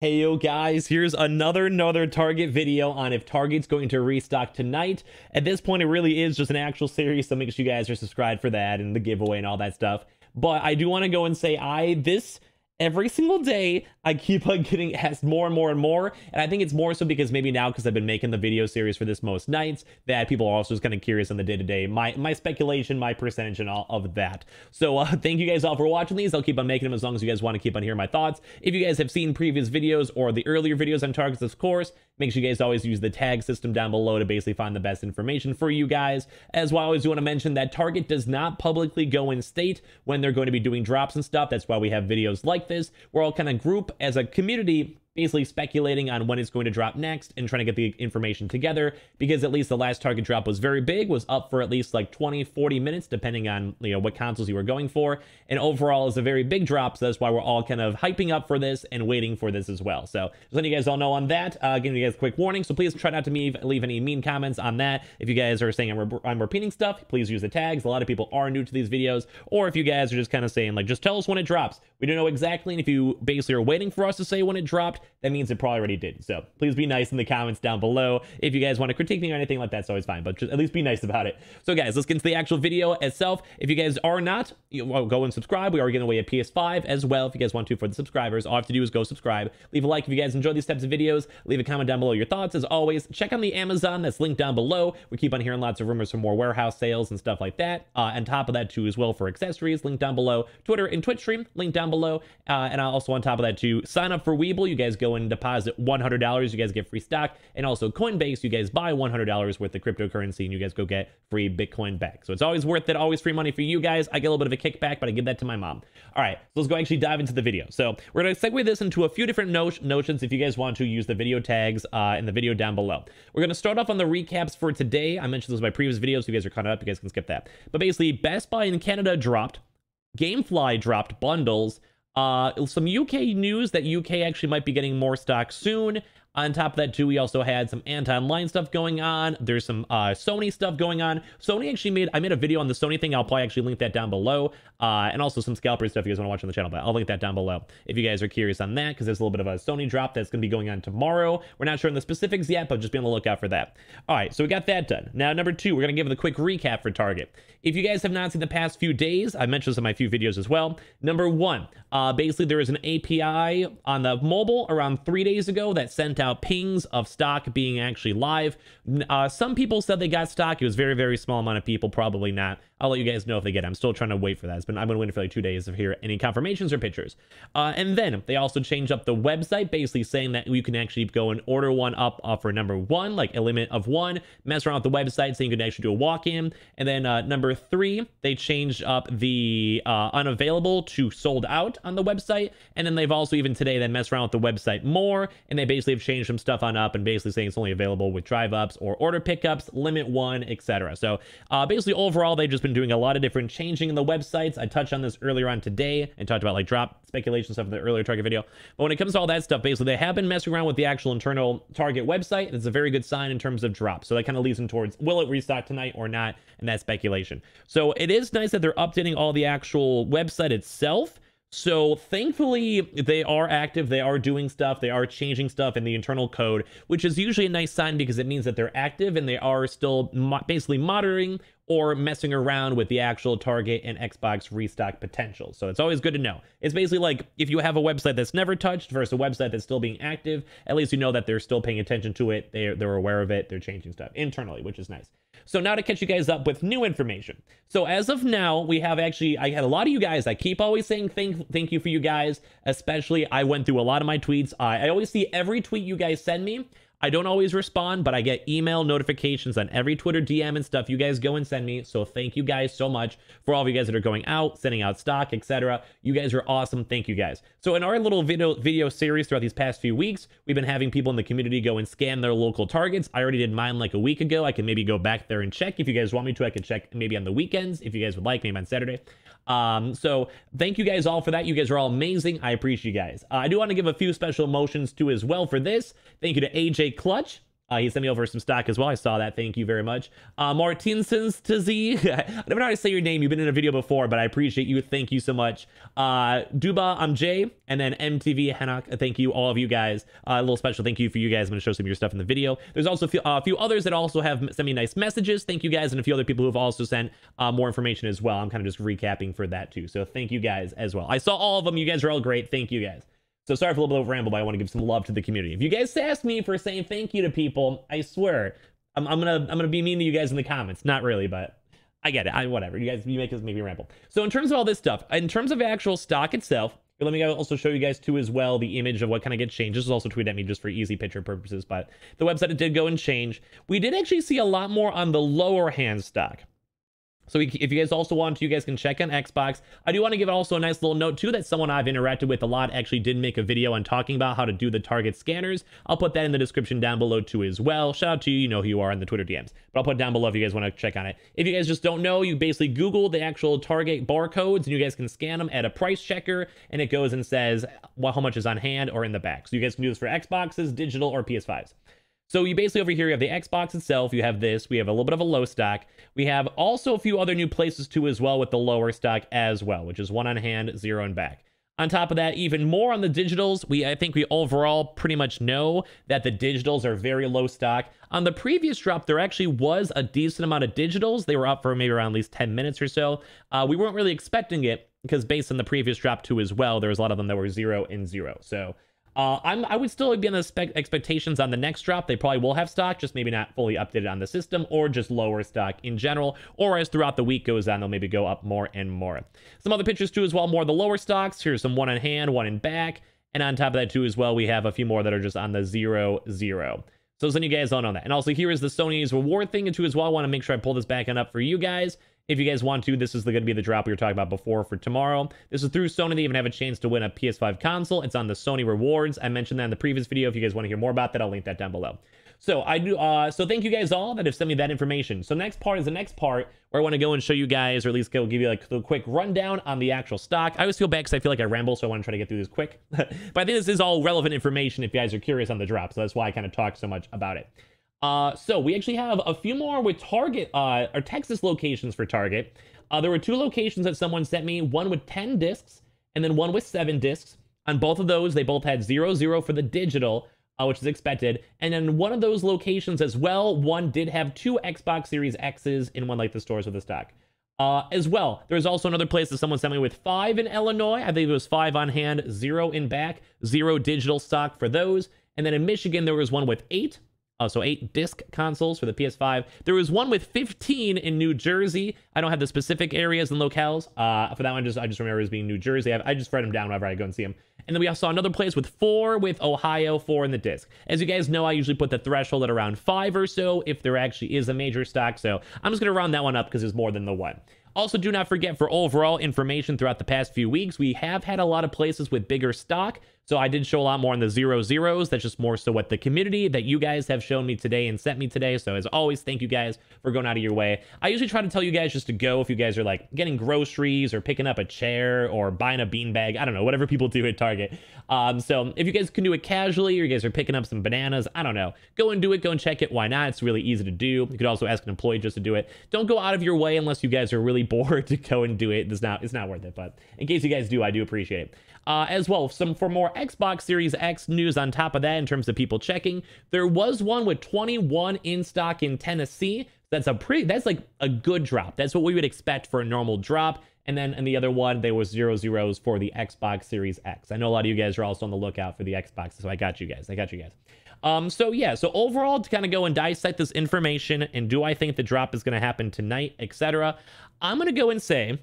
Hey yo guys, here's another Target video on if Target's going to restock tonight. At this point, it really is just an actual series, so make sure you guys are subscribed for that and the giveaway and all that stuff. But I do want to go and say every single day, I keep on getting asked more and more and more. And I think it's more so because maybe now, because I've been making the video series for this most nights, that people are also just kind of curious on the day-to-day, my speculation, my percentage, and all of that. So thank you guys all for watching these. I'll keep on making them as long as you guys want to keep on hearing my thoughts. If you guys have seen previous videos or the earlier videos on Targets, of course, make sure you guys always use the tag system down below to basically find the best information for you guys. As well, I always do want to mention that Target does not publicly go and state when they're going to be doing drops and stuff. That's why we have videos like this. We're all kind of group as a community basically speculating on when it's going to drop next and trying to get the information together, because at least the last Target drop was very big, was up for at least like 20-40 minutes depending on what consoles you were going for, and overall is a very big drop. So that's why we're all kind of hyping up for this and waiting for this as well. So just letting you guys all know on that, giving you guys a quick warning, so please try not to leave any mean comments on that. If you guys are saying I'm repeating stuff, please use the tags. A lot of people are new to these videos, or if you guys are just kind of saying like, just tell us when it drops, we don't know exactly. And if you basically are waiting for us to say when it dropped, that means it probably already did. So please be nice in the comments down below. If you guys want to critique me or anything like that, it's always fine, but just at least be nice about it. So guys, let's get into the actual video itself. If you guys are not, go and subscribe. We are giving away a PS5 as well. If you guys want to, for the subscribers, all you have to do is go subscribe. Leave a like if you guys enjoy these types of videos. Leave a comment down below your thoughts. As always, check on the Amazon that's linked down below. We keep on hearing lots of rumors for more warehouse sales and stuff like that. On top of that too, as well, for accessories, linked down below. Twitter and Twitch stream, linked down below. And also on top of that too, sign up for Weeble. You guys go and deposit $100, you guys get free stock. And also Coinbase, you guys buy $100 worth of cryptocurrency and you guys go get free Bitcoin back. So it's always worth it, always free money for you guys. I get a little bit of a kickback, but I give that to my mom. All right, so let's go actually dive into the video. So we're going to segue this into a few different notions if you guys want to use the video tags in the video down below. We're going to start off on the recaps for today. I mentioned this in my previous videos, so you guys are caught up, you guys can skip that. But basically, Best Buy in Canada dropped, Gamefly dropped bundles, some UK news that UK actually might be getting more stock soon. On top of that too, we also had some anti-online stuff going on. There's some Sony stuff going on. Sony actually I made a video on the Sony thing. I'll probably actually link that down below. And also some scalper stuff you guys want to watch on the channel, but I'll link that down below if you guys are curious on that, because there's a little bit of a Sony drop that's going to be going on tomorrow. We're not sure on the specifics yet, but just be on the lookout for that. All right, so we got that done. Now, number two, we're going to give the quick recap for Target. If you guys have not seen the past few days, I mentioned this in my few videos as well. Number one, basically there is an API on the mobile around 3 days ago that sent out pings of stock being actually live. Some people said they got stock. It was very, very small amount of people, probably not. I'll let you guys know if they get it. I'm still trying to wait for that. I've been waiting for like 2 days to hear any confirmations or pictures. And then they also changed up the website, basically saying that you can actually go and order one up for number one, like a limit of one, mess around with the website so you can actually do a walk-in. And then number three, they changed up the unavailable to sold out on the website. And then they've also even today, they messed around with the website more, and they basically have changed some stuff on up and basically saying it's only available with drive ups or order pickups, limit one, etc. So basically overall, they've just been doing a lot of different changing in the websites. I touched on this earlier on today and talked about like drop speculation stuff in the earlier Target video. But when it comes to all that stuff, basically they have been messing around with the actual internal Target website. It's a very good sign in terms of drop. So that kind of leads them towards, will it restock tonight or not? And that's speculation. So it is nice that they're updating all the actual website itself. So thankfully they are active, they are doing stuff, they are changing stuff in the internal code, which is usually a nice sign because it means that they're active and they are still basically monitoring or messing around with the actual Target and Xbox restock potential. So it's always good to know. It's basically like if you have a website that's never touched versus a website that's still being active, at least you know that they're still paying attention to it, they're aware of it, they're changing stuff internally, which is nice. So now to catch you guys up with new information. So as of now, we have actually, I had a lot of you guys, I keep always saying thank you for you guys, especially I went through a lot of my tweets. I always see every tweet you guys send me. I don't always respond, but I get email notifications on every Twitter DM and stuff you guys go and send me. So thank you guys so much for all of you guys that are going out, sending out stock, etc. You guys are awesome. Thank you guys. So in our little video series throughout these past few weeks, we've been having people in the community go and scan their local Targets. I already did mine like a week ago. I can maybe go back there and check if you guys want me to. I can check maybe on the weekends if you guys would like, maybe on Saturday. So thank you guys all for that. You guys are all amazing. I appreciate you guys. I do want to give a few special emotions too as well for this. Thank you to AJ Clutch. He sent me over some stock as well. I saw that. Thank you very much. Martinsons to Z. I don't know how to say your name. You've been in a video before, but I appreciate you. Thank you so much. Duba, I'm Jay. And then MTV Hanok. Thank you, all of you guys. A little special thank you for you guys. I'm going to show some of your stuff in the video. There's also a few others that also have sent me nice messages. Thank you guys. And a few other people who have also sent more information as well. I'm kind of just recapping for that too. So thank you guys as well. I saw all of them. You guys are all great. Thank you guys. So sorry for a little bit of ramble, but I want to give some love to the community. If you guys ask me for saying thank you to people, I swear, I'm gonna be mean to you guys in the comments. Not really, but I get it. Whatever. You guys, you make me ramble. So in terms of all this stuff, in terms of actual stock itself, let me also show you guys too as well the image of what kind of gets changed. This is also tweeted at me just for easy picture purposes, but the website, it did go and change. We did actually see a lot more on the lower hand stock. So if you guys also want to, you guys can check on Xbox. I do want to give also a nice little note too that someone I've interacted with a lot actually did make a video on talking about how to do the target scanners. I'll put that in the description down below too as well. Shout out to you, you know who you are in the Twitter DMs. But I'll put it down below if you guys want to check on it. If you guys just don't know, you basically Google the actual target barcodes and you guys can scan them at a price checker and it goes and says how much is on hand or in the back. So you guys can do this for Xboxes, digital, or PS5s. So you basically over here, you have the Xbox itself, you have this, we have a little bit of a low stock. We have also a few other new places too as well with the lower stock as well, which is 1 on hand, 0 in back. On top of that, even more on the digitals, I think we overall pretty much know that the digitals are very low stock. On the previous drop, there actually was a decent amount of digitals. They were up for maybe around at least 10 minutes or so. We weren't really expecting it because based on the previous drop too as well, there was a lot of them that were 0 and 0. So I would still be on the expectations on the next drop. They probably will have stock, just maybe not fully updated on the system, or just lower stock in general, or as throughout the week goes on, they'll maybe go up more and more. Some other pictures too as well, more of the lower stocks. Here's some 1 on hand, 1 in back, and on top of that too as well, we have a few more that are just on the 0, 0. So then you guys all know that. And also here is the Sony's reward thing too as well. I want to make sure I pull this back up for you guys. If you guys want to, this is going to be the drop we were talking about before for tomorrow. This is through Sony. They even have a chance to win a PS5 console. It's on the Sony rewards. I mentioned that in the previous video. If you guys want to hear more about that, I'll link that down below. So so thank you guys all that have sent me that information. So next part is the next part where I want to go and show you guys, or at least give you like a quick rundown on the actual stock. I always feel bad because I feel like I ramble, so I want to try to get through this quick. But I think this is all relevant information if you guys are curious on the drop. So that's why I kind of talk so much about it. So we actually have a few more with Target, or Texas locations for Target. There were 2 locations that someone sent me, one with 10 discs and then one with 7 discs. On both of those, they both had 0, 0 for the digital, which is expected. And then one of those locations as well, one did have 2 Xbox Series X's in one like the stores with the stock. As well, there's also another place that someone sent me with 5 in Illinois. I think it was 5 on hand, 0 in back, 0 digital stock for those. And then in Michigan, there was one with 8. So 8 disc consoles for the PS5. There was one with 15 in New Jersey. I don't have the specific areas and locales. For that one, I just remember it as being New Jersey. I just write them down whenever I go and see them. And then we also saw another place with 4 with Ohio, 4 in the disc. As you guys know, I usually put the threshold at around 5 or so if there actually is a major stock. So I'm just going to round that one up because there's more than the 1. Also, do not forget for overall information throughout the past few weeks, we have had a lot of places with bigger stock. So I did show a lot more on the 0, 0s. That's just more so what the community that you guys have shown me today and sent me today. So as always, thank you guys for going out of your way. I usually try to tell you guys just to go if you guys are like getting groceries or picking up a chair or buying a beanbag. I don't know, whatever people do at Target. So if you guys can do it casually or you guys are picking up some bananas, I don't know, go and do it, go and check it. Why not? It's really easy to do. You could also ask an employee just to do it. Don't go out of your way unless you guys are really bored to go and do it. It's not worth it. But in case you guys do, I do appreciate it. As well, for more Xbox Series X news on top of that in terms of people checking, there was one with 21 in stock in Tennessee. That's like a good drop. That's what we would expect for a normal drop. And then in the other one, there was 0, 0s for the Xbox Series X. I know a lot of you guys are also on the lookout for the Xbox, so I got you guys. So yeah, so overall, to kind of go and dissect this information and do I think the drop is going to happen tonight, etc., I'm going to go and say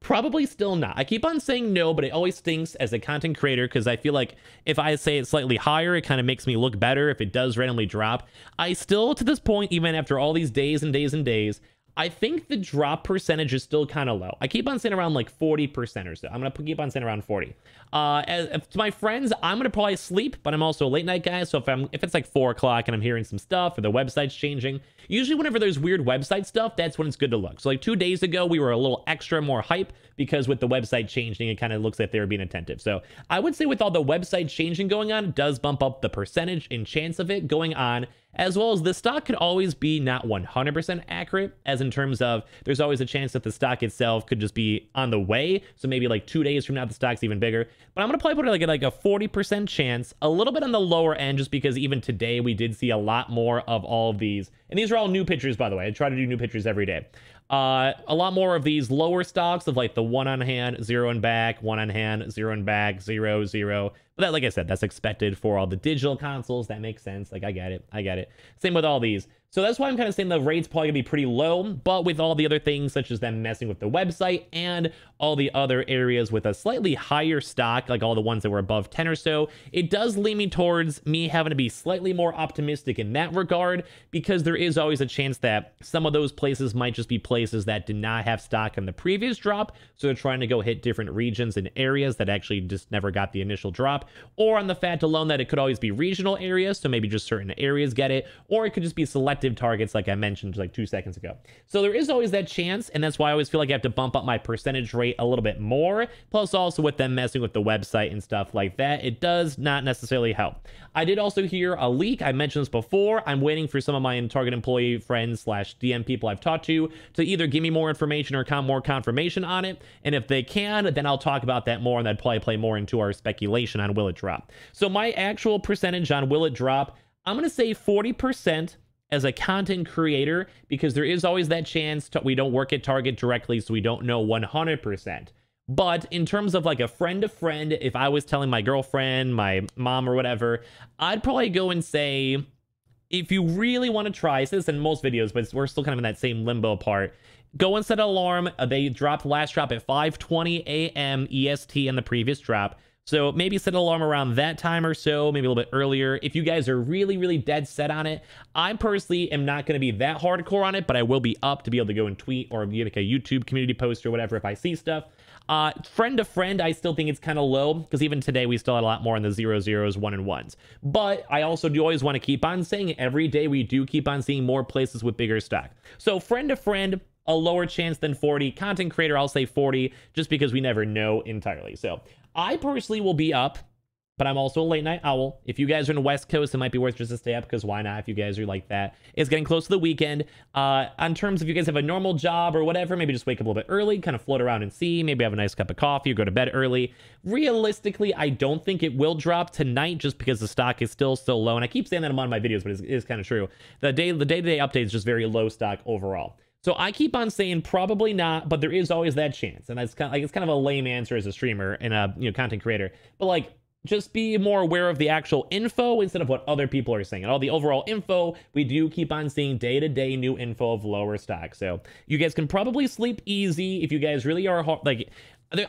probably still not. I keep on saying no, but it always stinks as a content creator because I feel like if I say it's slightly higher, it kind of makes me look better if it does randomly drop. I still, to this point, even after all these days and days and days, I think the drop percentage is still kind of low. I keep on saying around like 40% or so. I'm going to keep on saying around 40. To my friends, I'm gonna probably sleep, but I'm also a late night guy. So if it's like 4 o'clock and I'm hearing some stuff or the website's changing, usually whenever there's weird website stuff, that's when it's good to look. So like 2 days ago, we were a little extra more hype because with the website changing, it kind of looks like they were being attentive. So I would say with all the website changing going on, it does bump up the percentage and chance of it going on, as well as the stock could always be not 100% accurate, as in terms of there's always a chance that the stock itself could just be on the way. So maybe like 2 days from now, the stock's even bigger. But I'm going to probably put it like a 40% chance, a little bit on the lower end, just because even today we did see a lot more of all of these. And these are all new pictures, by the way. I try to do new pictures every day. A lot more of these lower stocks of like the 1 on hand, 0 and back, 1 on hand, 0 and back, 0, 0. But that, like I said, that's expected for all the digital consoles. That makes sense. Like, I get it. Same with all these. So that's why I'm kind of saying the rate's probably gonna be pretty low, but with all the other things such as them messing with the website and all the other areas with a slightly higher stock, like all the ones that were above 10 or so, it does lean me towards me having to be slightly more optimistic in that regard, because there is always a chance that some of those places might just be places that did not have stock in the previous drop, so they're trying to go hit different regions and areas that actually just never got the initial drop, or on the fact alone that it could always be regional areas, so maybe just certain areas get it, or it could just be selective targets like I mentioned like 2 seconds ago. So there is always that chance, and that's why I always feel like I have to bump up my percentage rate a little bit more. Plus also with them messing with the website and stuff like that, it does not necessarily help. I did also hear a leak. I mentioned this before. I'm waiting for some of my target employee friends / DM people I've talked to either give me more information or more confirmation on it. And if they can, then I'll talk about that more, and that'd probably play more into our speculation on will it drop. So my actual percentage on will it drop, I'm going to say 40% as a content creator, because there is always that chance we don't work at Target directly, so we don't know 100%. But in terms of like a friend to friend, if I was telling my girlfriend, my mom or whatever, I'd probably go and say, if you really want to try, I say this in most videos, but we're still kind of in that same limbo part, go and set an alarm. They dropped last drop at 5:20 a.m. EST in the previous drop. So maybe set an alarm around that time or so, maybe a little bit earlier. If you guys are really, really dead set on it, I personally am not going to be that hardcore on it, but I will be up to be able to go and tweet or be like a YouTube community post or whatever if I see stuff. Friend to friend, I still think it's kind of low, because even today we still had a lot more in the 0s, 1 and 1s. But I also do always want to keep on saying every day we do keep on seeing more places with bigger stock. So friend to friend, a lower chance than 40. Content creator, I'll say 40, just because we never know entirely. So I personally will be up, but I'm also a late night owl. If you guys are in the West Coast, it might be worth just to stay up, because why not if you guys are like that. It's getting close to the weekend. On terms of you guys have a normal job or whatever, maybe just wake up a little bit early, kind of float around and see, maybe have a nice cup of coffee or go to bed early. Realistically, I don't think it will drop tonight, just because the stock is still so low. And I keep saying that in my videos, but it is kind of true. The day-to-day update is just very low stock overall. So I keep on saying probably not, but there is always that chance. And that's kind of like, it's kind of a lame answer as a streamer and a content creator. But like, just be more aware of the actual info instead of what other people are saying. And all the overall info, we do keep on seeing day-to-day new info of lower stock. So you guys can probably sleep easy if you guys really are like,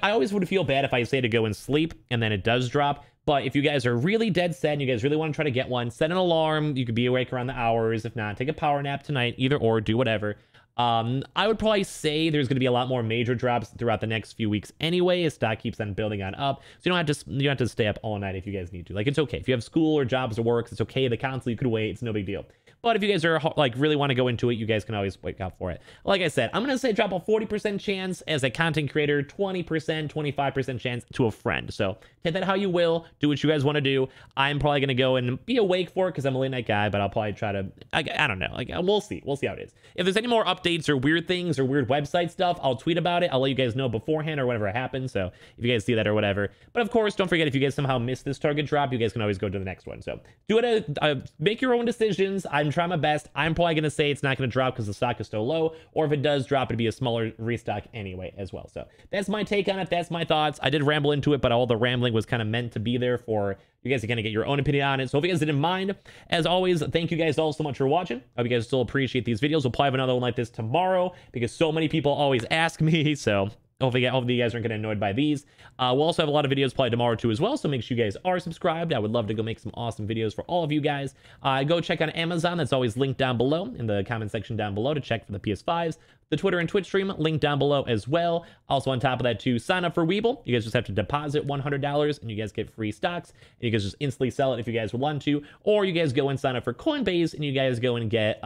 I always would feel bad if I say to go and sleep and then it does drop. But if you guys are really dead set and you guys really want to try to get one, set an alarm. You could be awake around the hours. If not, take a power nap tonight, either or, do whatever. I would probably say there's going to be a lot more major drops throughout the next few weeks anyway, as stock keeps on building on up. So you don't have to stay up all night if you guys need to. Like, it's okay. If you have school or jobs or work, it's okay. The console, you could wait. It's no big deal. But if you guys are like really want to go into it, you guys can always wake up for it. Like I said, I'm going to say drop a 40% chance as a content creator, 20%, 25% chance to a friend. So take that how you will. Do what you guys want to do. I'm probably going to go and be awake for it because I'm a late night guy, but I'll probably try to, I don't know. Like, we'll see. We'll see how it is. If there's any more updates or weird things or weird website stuff, I'll tweet about it. I'll let you guys know beforehand or whenever it happens. So if you guys see that or whatever. But of course, don't forget, if you guys somehow miss this target drop, you guys can always go to the next one. So do it. Make your own decisions. I'm trying my best. I'm probably going to say it's not going to drop because the stock is so low, or if it does drop, it'd be a smaller restock anyway as well. So that's my take on it. That's my thoughts. I did ramble into it, but all the rambling was kind of meant to be there for you guys to kind of get your own opinion on it. So if you guys didn't mind, as always, thank you guys all so much for watching. I hope you guys still appreciate these videos. We'll probably have another one like this tomorrow because so many people always ask me. So Hopefully you guys aren't getting annoyed by these. We'll also have a lot of videos probably tomorrow too as well, so make sure you guys are subscribed. I would love to go make some awesome videos for all of you guys. Go check out Amazon. That's always linked down below in the comment section down below to check for the PS5s. The Twitter and Twitch stream linked down below as well. Also on top of that too, sign up for Weeble. You guys just have to deposit $100 and you guys get free stocks. And you guys just instantly sell it if you guys want to. Or you guys go and sign up for Coinbase and you guys go and get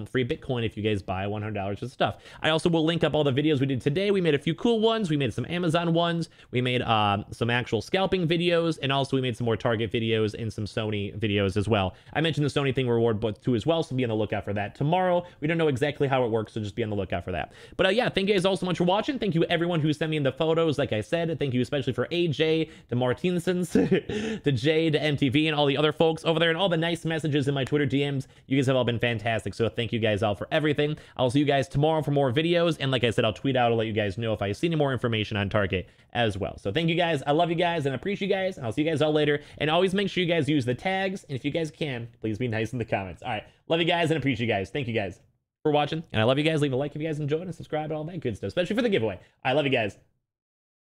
free Bitcoin if you guys buy $100 of stuff. I also will link up all the videos we did today. We made a few cool ones. We made some Amazon ones. We made some actual scalping videos. And also we made some more Target videos and some Sony videos as well. I mentioned the Sony thing reward book too as well, so be on the lookout for that tomorrow. We don't know exactly how it works, so just be on the lookout for that. But yeah, thank you guys all so much for watching. Thank you everyone who sent me in the photos. Like I said, thank you especially for AJ, the Martinsons, to Jay, to MTV, and all the other folks over there, and all the nice messages in my Twitter DMs. You guys have all been fantastic, so thank you guys all for everything. I'll see you guys tomorrow for more videos, and like I said, I'll tweet out to let you guys know if I see any more information on Target as well. So thank you guys. I love you guys and appreciate you guys, and I'll see you guys all later. And always make sure you guys use the tags, and if you guys can, please be nice in the comments. All right, love you guys and appreciate you guys. Thank you guys for watching, and I love you guys. Leave a like if you guys enjoyed and subscribe and all that good stuff, especially for the giveaway. I love you guys.